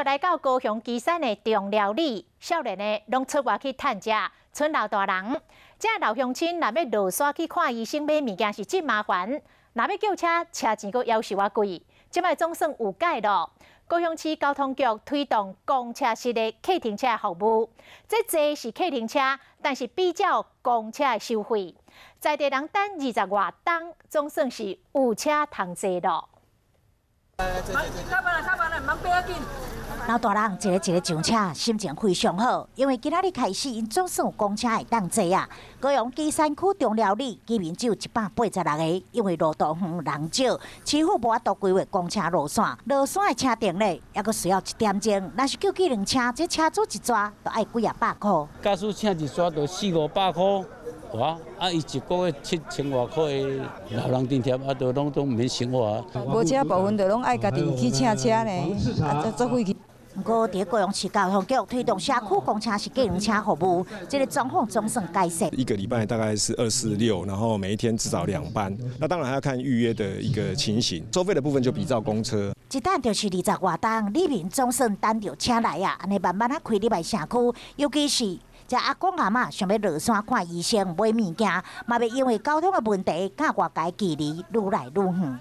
来到高雄旗山的中寮里，少年的拢出外去探食，剩老大人。这老乡亲若要落山去看医生买物件是真麻烦，若要叫车，车钱阁要求我贵。即摆总算有改咯。高雄市交通局推动公车式的客停车服务，这坐是客停车，但是比较公车的收费，在地人等20外钟，总算是有车通坐咯。老大人一个上车，心情非常好，因为今仔日开始，因总算有公车会当坐啊。高雄旗山区中寮里居民只有186个，因为路途远人少，市府无法度规划公车路线。落山的车程咧，还阁需要1点钟。若是叫计程车，这车主一抓就要几啊百块。假使请一抓就400-500块。哇！伊一个月7000外块的老人津贴，都拢唔免生活啊。无车部分就拢爱家己去请车呢，作费去。不过，伫高雄市交通局推动社区公车是计程车服务，这个状况总算改善。一个礼拜大概是246，然后每一天至少2班。那当然还要看预约的一个情形，收费的部分就比照公车。一等就是20外钟，里面总算等着车来啊，安尼慢慢啊开入来社区，尤其是。这阿公阿嬷想要落山看医生买物件，嘛要因为交通的问题，甲外界距离愈来愈远。